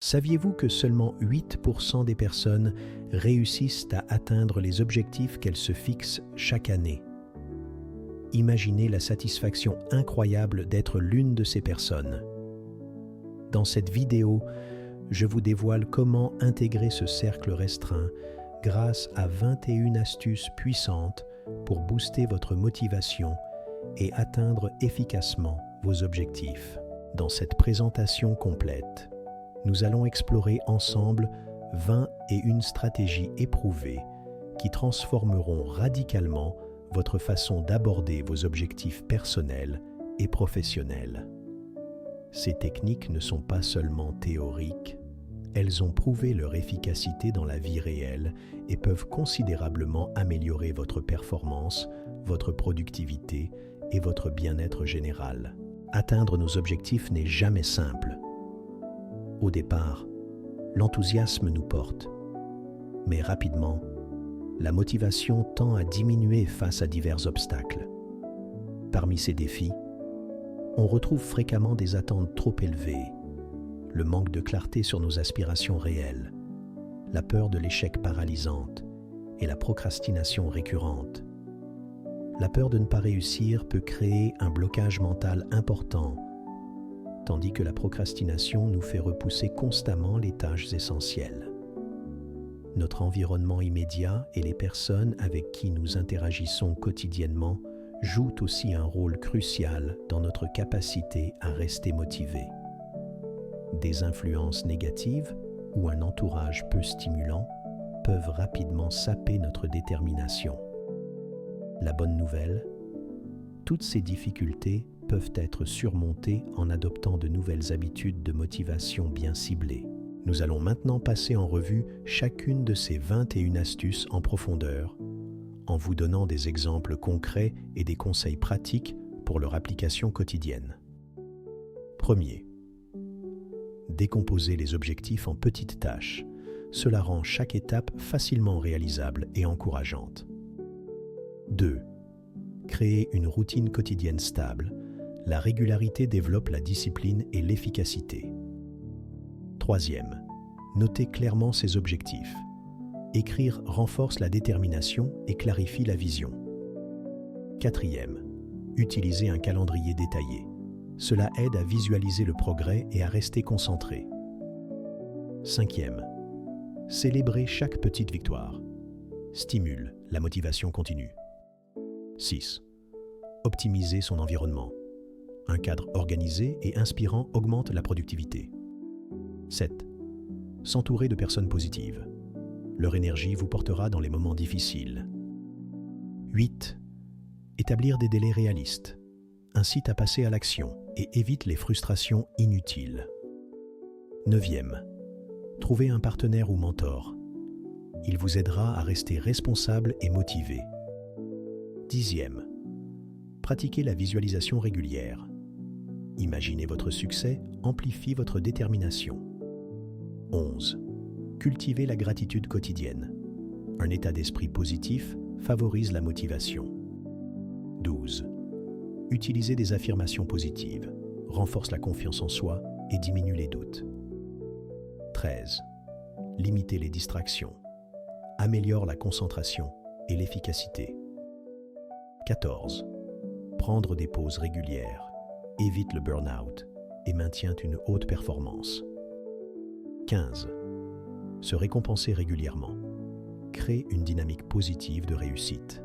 Saviez-vous que seulement 8% des personnes réussissent à atteindre les objectifs qu'elles se fixent chaque année? Imaginez la satisfaction incroyable d'être l'une de ces personnes. Dans cette vidéo, je vous dévoile comment intégrer ce cercle restreint grâce à 21 astuces puissantes pour booster votre motivation et atteindre efficacement vos objectifs. Dans cette présentation complète, nous allons explorer ensemble 21 stratégies éprouvées qui transformeront radicalement votre façon d'aborder vos objectifs personnels et professionnels. Ces techniques ne sont pas seulement théoriques, elles ont prouvé leur efficacité dans la vie réelle et peuvent considérablement améliorer votre performance, votre productivité et votre bien-être général. Atteindre nos objectifs n'est jamais simple. Au départ, l'enthousiasme nous porte, mais rapidement, la motivation tend à diminuer face à divers obstacles. Parmi ces défis, on retrouve fréquemment des attentes trop élevées, le manque de clarté sur nos aspirations réelles, la peur de l'échec paralysante et la procrastination récurrente. La peur de ne pas réussir peut créer un blocage mental important, tandis que la procrastination nous fait repousser constamment les tâches essentielles. Notre environnement immédiat et les personnes avec qui nous interagissons quotidiennement jouent aussi un rôle crucial dans notre capacité à rester motivés. Des influences négatives ou un entourage peu stimulant peuvent rapidement saper notre détermination. La bonne nouvelle, toutes ces difficultés peuvent être surmontées en adoptant de nouvelles habitudes de motivation bien ciblées. Nous allons maintenant passer en revue chacune de ces 21 astuces en profondeur, en vous donnant des exemples concrets et des conseils pratiques pour leur application quotidienne. Premier, décomposer les objectifs en petites tâches. Cela rend chaque étape facilement réalisable et encourageante. 2. Créer une routine quotidienne stable. La régularité développe la discipline et l'efficacité. 3e, noter clairement ses objectifs. Écrire renforce la détermination et clarifie la vision. 4e, utiliser un calendrier détaillé. Cela aide à visualiser le progrès et à rester concentré. 5e, célébrer chaque petite victoire. Stimule la motivation continue. 6. Optimiser son environnement. Un cadre organisé et inspirant augmente la productivité. 7. S'entourer de personnes positives. Leur énergie vous portera dans les moments difficiles. 8. Établir des délais réalistes. Incite à passer à l'action et évite les frustrations inutiles. 9e. Trouver un partenaire ou mentor. Il vous aidera à rester responsable et motivé. 10e. Pratiquez la visualisation régulière. Imaginez votre succès amplifie votre détermination. 11. Cultivez la gratitude quotidienne. Un état d'esprit positif favorise la motivation. 12. Utilisez des affirmations positives, renforce la confiance en soi et diminue les doutes. 13. Limitez les distractions, améliore la concentration et l'efficacité. 14. Prendre des pauses régulières, évite le burn-out et maintient une haute performance. 15. Se récompenser régulièrement, crée une dynamique positive de réussite.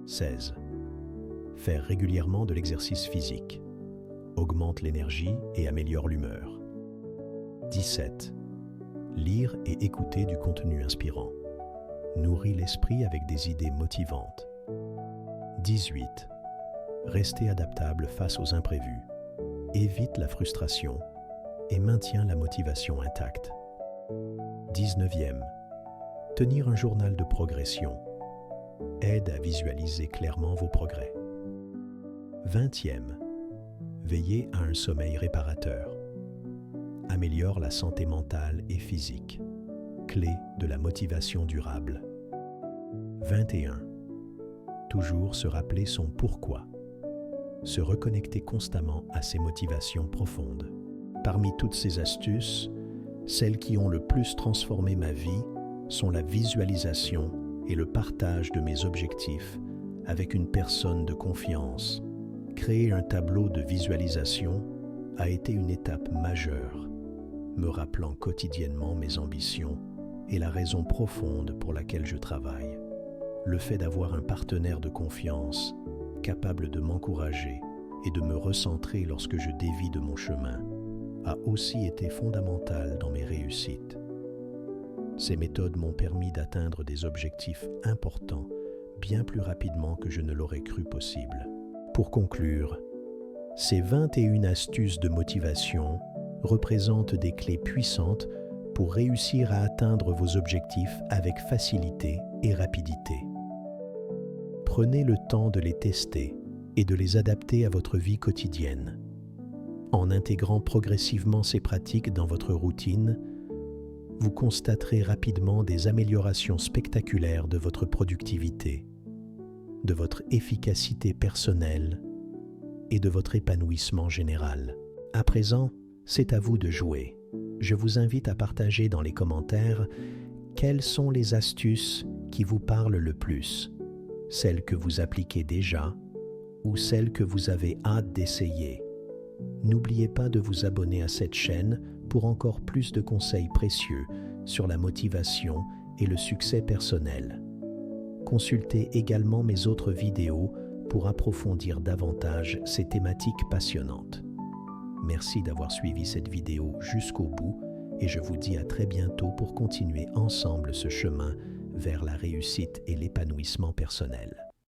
16. Faire régulièrement de l'exercice physique, augmente l'énergie et améliore l'humeur. 17. Lire et écouter du contenu inspirant, nourrit l'esprit avec des idées motivantes. 18. Rester adaptable face aux imprévus, évite la frustration et maintient la motivation intacte. 19e. Tenir un journal de progression, aide à visualiser clairement vos progrès. 20e. Veiller à un sommeil réparateur, améliore la santé mentale et physique, clé de la motivation durable. 21. Toujours se rappeler son pourquoi, se reconnecter constamment à ses motivations profondes. Parmi toutes ces astuces, Celles qui ont le plus transformé ma vie sont la visualisation et le partage de mes objectifs avec une personne de confiance. Créer un tableau de visualisation a été une étape majeure, me rappelant quotidiennement mes ambitions et la raison profonde pour laquelle je travaille. Le fait d'avoir un partenaire de confiance, capable de m'encourager et de me recentrer lorsque je dévie de mon chemin, a aussi été fondamental dans mes réussites. Ces méthodes m'ont permis d'atteindre des objectifs importants bien plus rapidement que je ne l'aurais cru possible. Pour conclure, ces 21 astuces de motivation représentent des clés puissantes pour réussir à atteindre vos objectifs avec facilité et rapidité. Prenez le temps de les tester et de les adapter à votre vie quotidienne. En intégrant progressivement ces pratiques dans votre routine, vous constaterez rapidement des améliorations spectaculaires de votre productivité, de votre efficacité personnelle et de votre épanouissement général. À présent, c'est à vous de jouer. Je vous invite à partager dans les commentaires quelles sont les astuces qui vous parlent le plus, celles que vous appliquez déjà ou celles que vous avez hâte d'essayer. N'oubliez pas de vous abonner à cette chaîne pour encore plus de conseils précieux sur la motivation et le succès personnel. Consultez également mes autres vidéos pour approfondir davantage ces thématiques passionnantes. Merci d'avoir suivi cette vidéo jusqu'au bout et je vous dis à très bientôt pour continuer ensemble ce chemin vers la réussite et l'épanouissement personnel.